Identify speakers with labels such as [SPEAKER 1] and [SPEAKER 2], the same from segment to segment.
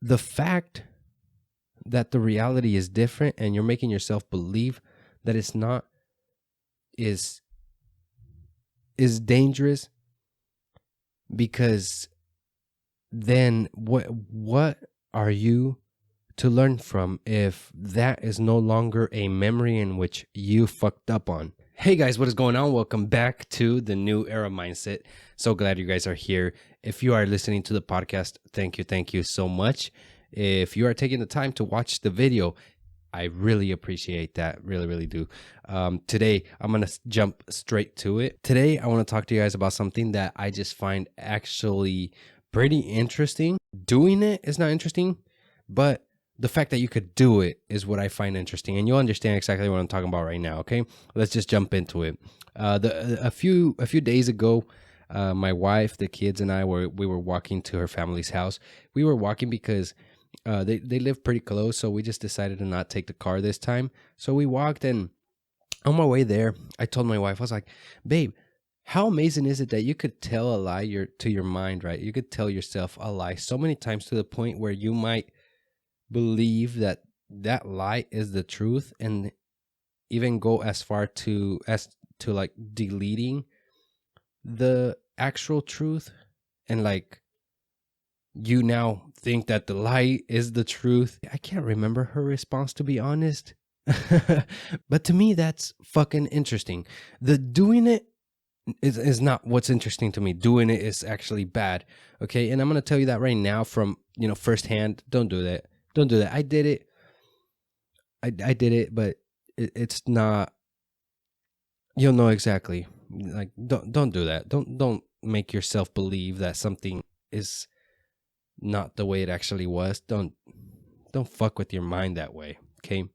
[SPEAKER 1] the fact that the reality is different and you're making yourself believe that it's not is dangerous, because then what are you to learn from if that is no longer a memory in which you fucked up on? Hey guys, what is going on? Welcome back to the New Era Mindset. So glad you guys are here. If you are listening to the podcast, thank you so much. If you are taking the time to watch the video, I really appreciate that. Really do. Today, I'm going to jump straight to it. Today, I want to talk to you guys about something that I just find actually pretty interesting. Doing it is not interesting, but the fact that you could do it is what I find interesting. And you'll understand exactly what I'm talking about right now, okay? Let's just jump into it. A few days ago, my wife, the kids, and I were walking to her family's house. We were walking because they live pretty close, so we just decided to not take the car this time. So we walked, and on my way there, I told my wife, I was like, babe, how amazing is it that you could tell a lie to your mind, right? You could tell yourself a lie so many times to the point where you might believe that lie is the truth, and even go as far to like deleting the actual truth, and like you now think that the lie is the truth. I can't remember her response, to be honest. But to me, that's fucking interesting. The doing it is not what's interesting to me. Doing it is actually bad. Okay. And I'm going to tell you that right now from, firsthand. Don't do that. Don't do that. I did it. I did it, but it's not, you'll know exactly. Like, don't do that. Don't make yourself believe that something is not the way it actually was. Don't fuck with your mind that way, okay?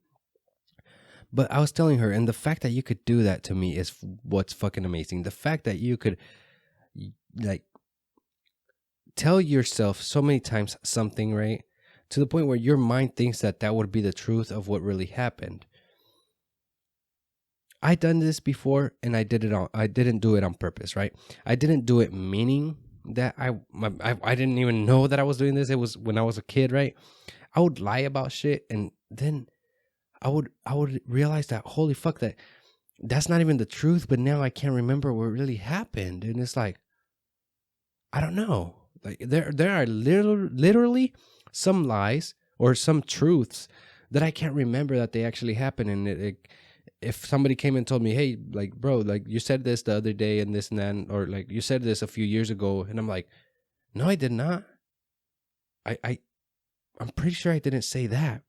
[SPEAKER 1] But I was telling her, and the fact that you could do that to me is what's fucking amazing. The fact that you could, like, tell yourself so many times something, right, to the point where your mind thinks that would be the truth of what really happened. I done this before, and I didn't do it on purpose, right? I didn't do it meaning that I didn't even know that I was doing this. It was when I was a kid, right? I would lie about shit, and then I would realize that, holy fuck, that's not even the truth, but now I can't remember what really happened. And it's like, I don't know. Like there are literally some lies or some truths that I can't remember that they actually happened. And if somebody came and told me, hey, like, bro, like you said this the other day and this and that, or like you said this a few years ago, and I'm like, no, I did not. I'm pretty sure I didn't say that.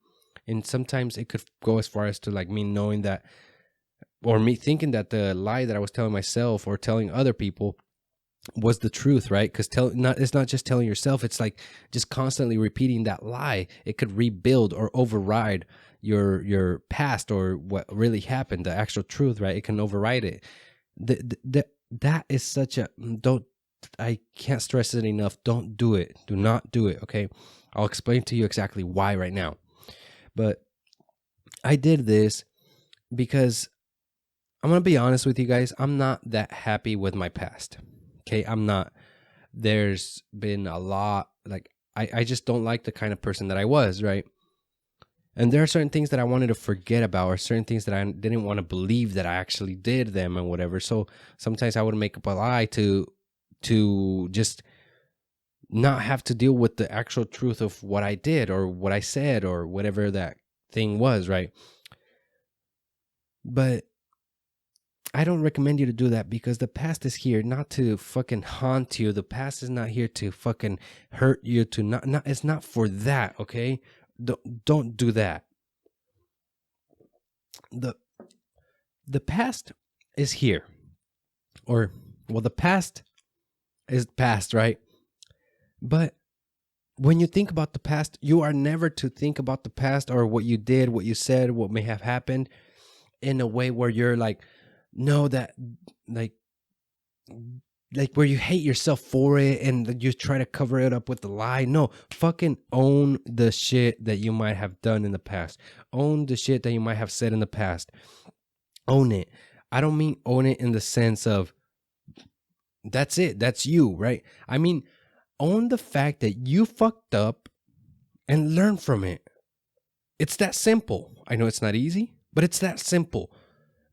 [SPEAKER 1] And sometimes it could go as far as to like me knowing that, or me thinking that the lie that I was telling myself or telling other people was the truth, right? Because it's not just telling yourself, it's like just constantly repeating that lie. It could rebuild or override your past or what really happened, the actual truth, right? It can override it. That is such a I can't stress it enough. Don't do it. Do not do it. Okay, I'll explain to you exactly why right now. But I did this because I'm gonna be honest with you guys. I'm not that happy with my past. Okay, I'm not. There's been a lot, like, I just don't like the kind of person that I was, right? And there are certain things that I wanted to forget about, or certain things that I didn't want to believe that I actually did them and whatever. So sometimes I would make up a lie to just not have to deal with the actual truth of what I did or what I said or whatever that thing was, right? But I don't recommend you to do that, because the past is here not to fucking haunt you. The past is not here to fucking hurt you, to not it's not for that, okay? Don't do that. The past is here. Or, well, the past is past, right? But when you think about the past, you are never to think about the past or what you did, what you said, what may have happened in a way where you're like, no, that like where you hate yourself for it and you try to cover it up with the lie. No, fucking own the shit that you might have done in the past. Own the shit that you might have said in the past. Own it. I don't mean own it in the sense of that's it, that's you, right? I mean, own the fact that you fucked up and learn from it. It's that simple. I know it's not easy, but it's that simple.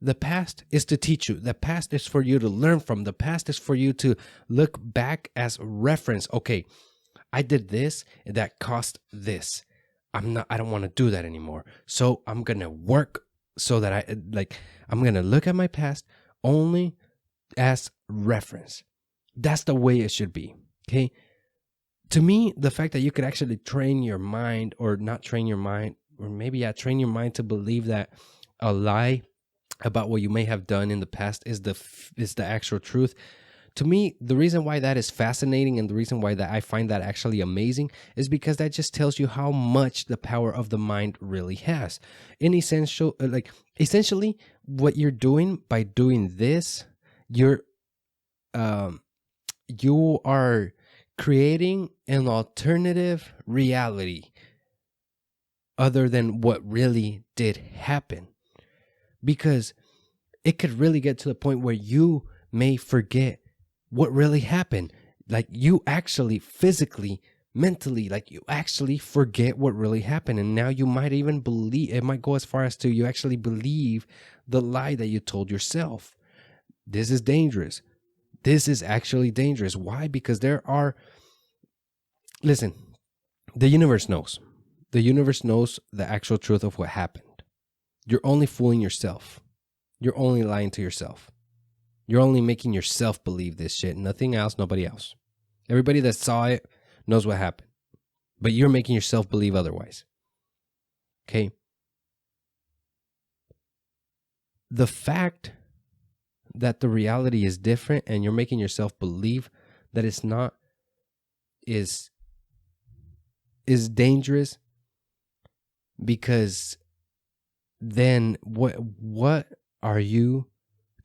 [SPEAKER 1] The past is to teach you. The past is for you to learn from. The past is for you to look back as reference. Okay, I did this that cost this. I don't want to do that anymore. So I'm going to work so that I'm going to look at my past only as reference. That's the way it should be. Okay. To me, the fact that you could actually train your mind, or not train your mind, or maybe train your mind to believe that a lie about what you may have done in the past is the actual truth. To me, the reason why that is fascinating and the reason why that I find that actually amazing is because that just tells you how much the power of the mind really has. Essentially, what you're doing by doing this, you are creating an alternative reality other than what really did happen. Because it could really get to the point where you may forget what really happened. Like you actually physically, mentally, like you actually forget what really happened. And now you might even believe, it might go as far as to you actually believe the lie that you told yourself. This is dangerous. This is actually dangerous. Why? Because listen, the universe knows. The universe knows the actual truth of what happened. You're only fooling yourself. You're only lying to yourself. You're only making yourself believe this shit. Nothing else, nobody else. Everybody that saw it knows what happened. But you're making yourself believe otherwise. Okay? The fact that the reality is different and you're making yourself believe that it's not is dangerous, because then what are you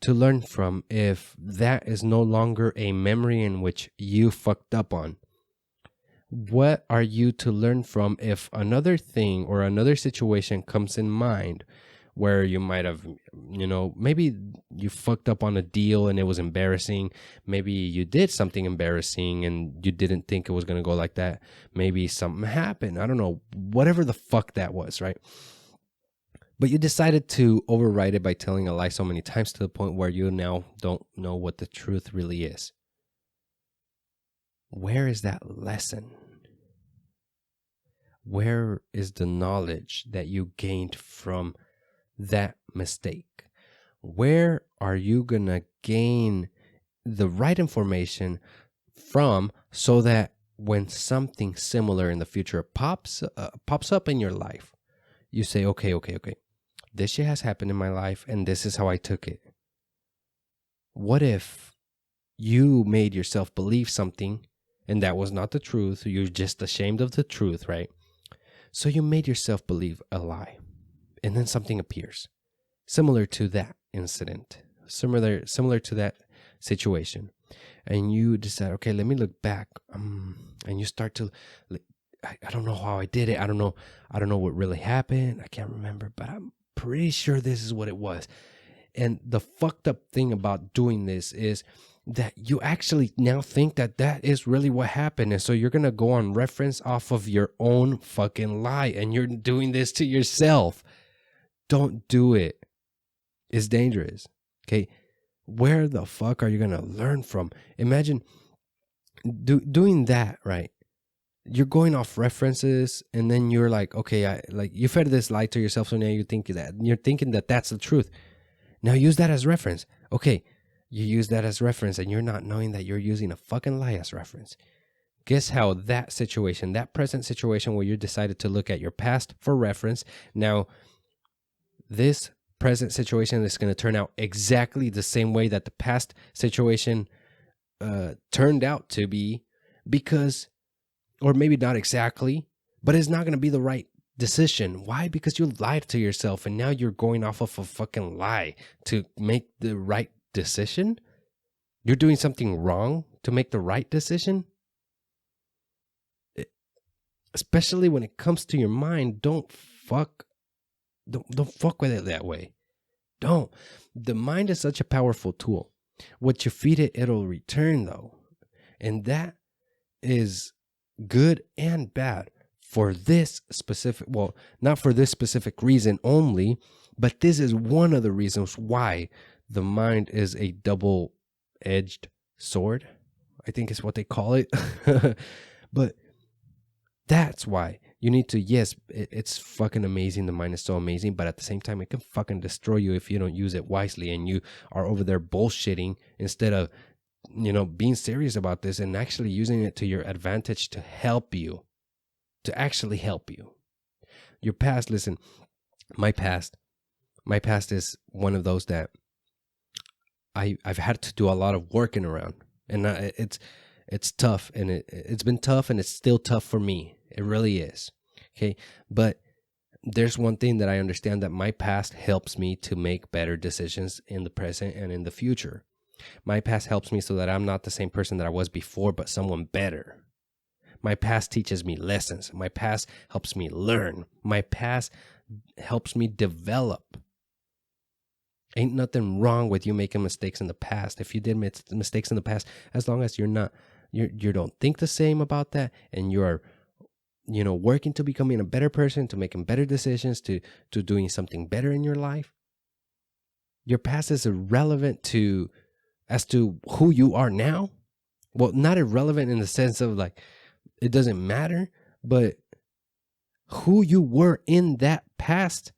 [SPEAKER 1] to learn from if that is no longer a memory in which you fucked up on? What are you to learn from if another thing or another situation comes in mind where you might have, maybe you fucked up on a deal and it was embarrassing. Maybe you did something embarrassing and you didn't think it was going to go like that. Maybe something happened. I don't know, whatever the fuck that was, right? But you decided to override it by telling a lie so many times to the point where you now don't know what the truth really is. Where is that lesson? Where is the knowledge that you gained from that mistake? Where are you going to gain the right information from so that when something similar in the future pops up in your life, you say, okay. This shit has happened in my life and this is how I took it. What if you made yourself believe something and that was not the truth? You're just ashamed of the truth, right? So you made yourself believe a lie, and then something appears similar to that incident, similar to that situation. And you decide, okay, let me look back. And you start to, I don't know how I did it. I don't know what really happened. I can't remember, but I'm pretty sure this is what it was. And the fucked up thing about doing this is that you actually now think that that is really what happened. And so you're going to go on reference off of your own fucking lie. And you're doing this to yourself. Don't do it. It's dangerous. Okay. Where the fuck are you going to learn from? Imagine doing that, right? You're going off references and then you're like, okay, you fed this lie to yourself. So now you're thinking that that's the truth. Now use that as reference. Okay. You use that as reference and you're not knowing that you're using a fucking lie as reference. Guess how that situation, that present situation where you decided to look at your past for reference, now this present situation is going to turn out exactly the same way that the past situation turned out to be, because, or maybe not exactly, but it's not going to be the right decision. Why? Because you lied to yourself and now you're going off of a fucking lie to make the right decision. You're doing something wrong to make the right decision. Especially when it comes to your mind, don't fuck with it that way. Don't. The mind is such a powerful tool. What you feed it, it'll return though. And that is good and bad. for this specific, well, not for this specific reason only, but this is one of the reasons why the mind is a double-edged sword, I think is what they call it. But that's why you need to, yes, it's fucking amazing. The mind is so amazing, but at the same time, it can fucking destroy you if you don't use it wisely and you are over there bullshitting instead of, being serious about this and actually using it to your advantage to help you, to actually help you. Your past, listen, my past is one of those that I've had to do a lot of working around, and it's tough, and it's been tough, and it's still tough for me. It really is. Okay, but there's one thing that I understand, that my past helps me to make better decisions in the present and in the future. My past helps me so that I'm not the same person that I was before, but someone better. My past teaches me lessons. My past helps me learn. My past helps me develop. Ain't nothing wrong with you making mistakes in the past. If you did mistakes in the past, as long as you don't think the same about that, and you're, working to becoming a better person, to making better decisions, to doing something better in your life, your past is irrelevant as to who you are now. Well, not irrelevant in the sense of like, it doesn't matter, but who you were in that past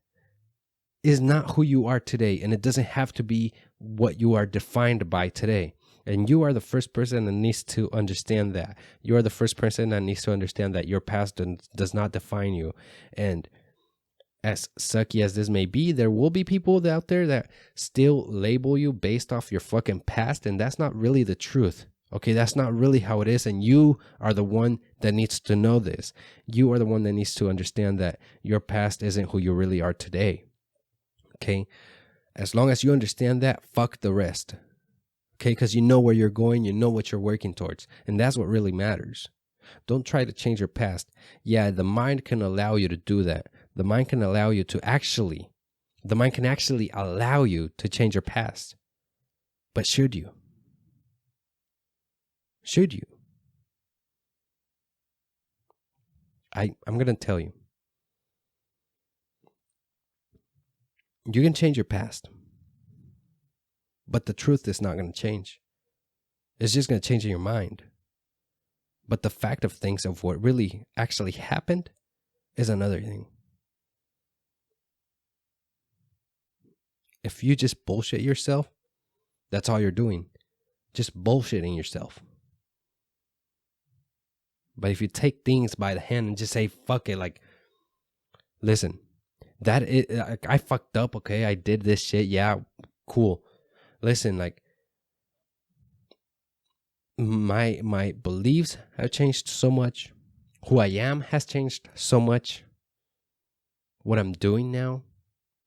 [SPEAKER 1] is not who you are today. And it doesn't have to be what you are defined by today. And you are the first person that needs to understand that. You are the first person that needs to understand that your past does not define you. And as sucky as this may be, there will be people out there that still label you based off your fucking past. And that's not really the truth. Okay, that's not really how it is. And you are the one that needs to know this. You are the one that needs to understand that your past isn't who you really are today. Okay, as long as you understand that, fuck the rest. Okay, because you know where you're going, you know what you're working towards. And that's what really matters. Don't try to change your past. Yeah, the mind can allow you to do that. The mind can allow you to actually allow you to change your past. But should you? Should you? I'm going to tell you. You can change your past, but the truth is not going to change. It's just going to change in your mind. But the fact of things, of what really actually happened, is another thing. If you just bullshit yourself, that's all you're doing. Just bullshitting yourself. But if you take things by the hand and just say, fuck it, like, listen, I fucked up, okay? I did this shit, yeah, cool. Listen, like, my beliefs have changed so much. Who I am has changed so much. What I'm doing now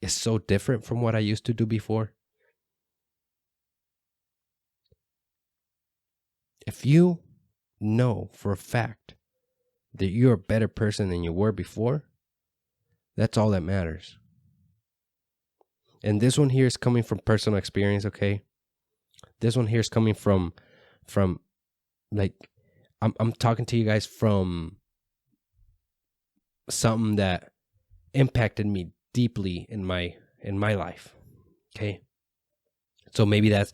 [SPEAKER 1] is so different from what I used to do before. If you know for a fact that you're a better person than you were before, that's all that matters. And this one here is coming from personal experience, okay? This one here is coming from like, I'm talking to you guys from something that impacted me deeply in my life. Okay. So maybe that's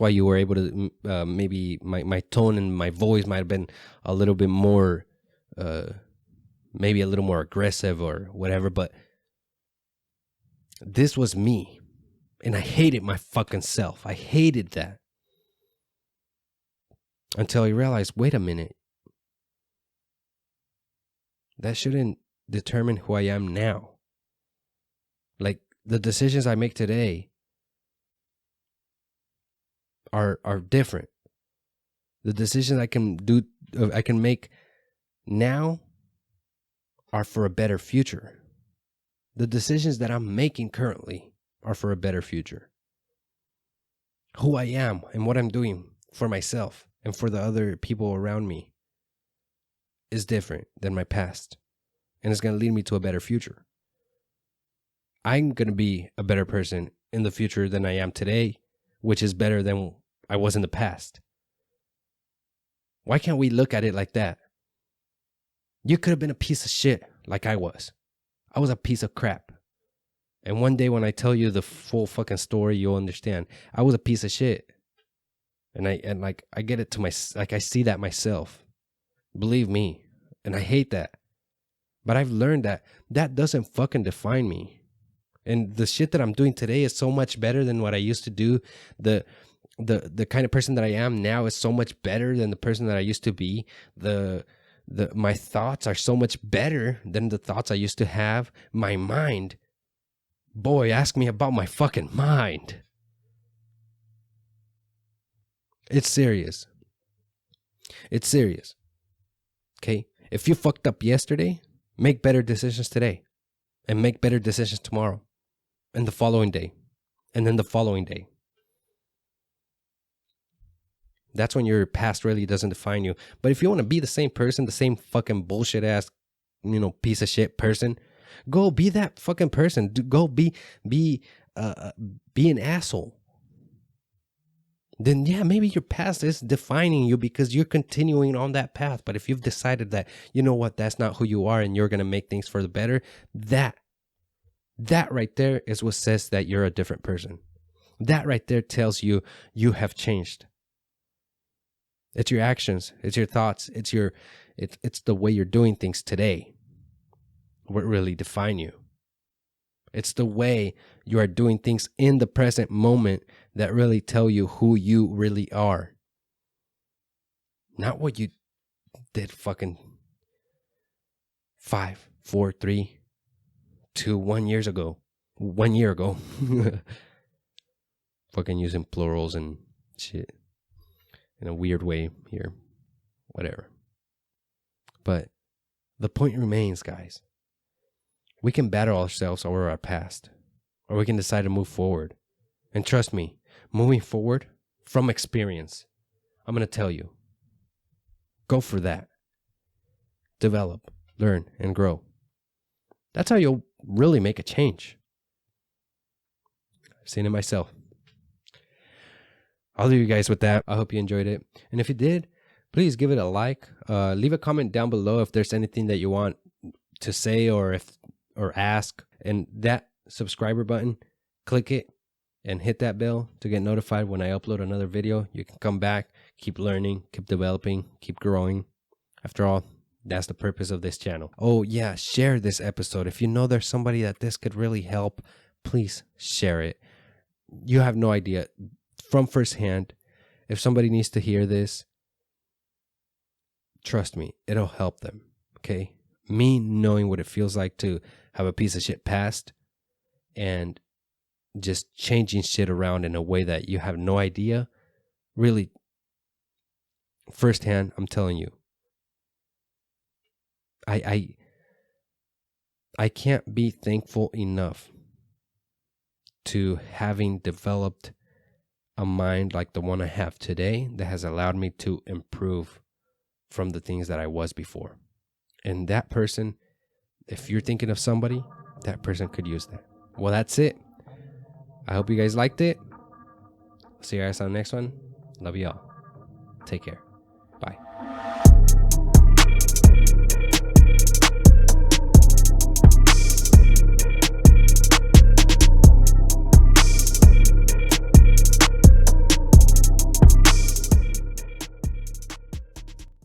[SPEAKER 1] why you were able to, maybe my tone and my voice might have been a little bit more, maybe a little more aggressive or whatever, but this was me, and I hated my fucking self. I hated that. Until I realized, wait a minute, that shouldn't determine who I am now. Like, the decisions I make today are different. The decisions I can make now are for a better future. The decisions that I'm making currently are for a better future. Who I am and what I'm doing for myself and for the other people around me is different than my past. And it's going to lead me to a better future. I'm going to be a better person in the future than I am today, which is better than I was in the past. Why can't we look at it like that? You could have been a piece of shit like I was. I was a piece of crap. And one day when I tell you the full fucking story, you'll understand. I was a piece of shit. And I get it to my, like, I see that myself. Believe me. And I hate that. But I've learned that that doesn't fucking define me. And the shit that I'm doing today is so much better than what I used to do. The kind of person that I am now is so much better than the person that I used to be. My thoughts are so much better than the thoughts I used to have. My mind, boy, ask me about my fucking mind. It's serious. It's serious. Okay? If you fucked up yesterday, make better decisions today. And make better decisions tomorrow. And the following day. And then the following day. That's when your past really doesn't define you. But if you want to be the same person, the same fucking bullshit ass, piece of shit person, go be that fucking person. Go be an asshole. Then yeah, maybe your past is defining you because you're continuing on that path. But if you've decided that, you know what, that's not who you are and you're going to make things for the better, that right there is what says that you're a different person. That right there tells you you have changed. It's your actions, it's your thoughts, it's the way you're doing things today what really define you. It's the way you are doing things in the present moment that really tell you who you really are. Not what you did fucking 5, 4, 3, 2, 1 years ago. 1 year ago. Fucking using plurals and shit in a weird way here. Whatever. But the point remains, guys. We can battle ourselves over our past, or we can decide to move forward. And trust me, moving forward from experience, I'm going to tell you, go for that. Develop, learn, and grow. That's how you'll really make a change. I've seen it myself. I'll leave you guys with that. I hope you enjoyed it. And if you did, please give it a like. Leave a comment down below if there's anything that you want to say or ask. And that subscriber button, click it and hit that bell to get notified when I upload another video. You can come back, keep learning, keep developing, keep growing. After all, that's the purpose of this channel. Oh yeah, share this episode. If you know there's somebody that this could really help, please share it. You have no idea. From firsthand, if somebody needs to hear this, trust me, it'll help them, okay? Me knowing what it feels like to have a piece of shit past and just changing shit around in a way that you have no idea, really, firsthand, I'm telling you, I can't be thankful enough to having developed a mind like the one I have today that has allowed me to improve from the things that I was before. And that person, if you're thinking of somebody, that person could use that. Well, that's it. I hope you guys liked it. See you guys on the next one. Love y'all. Take care.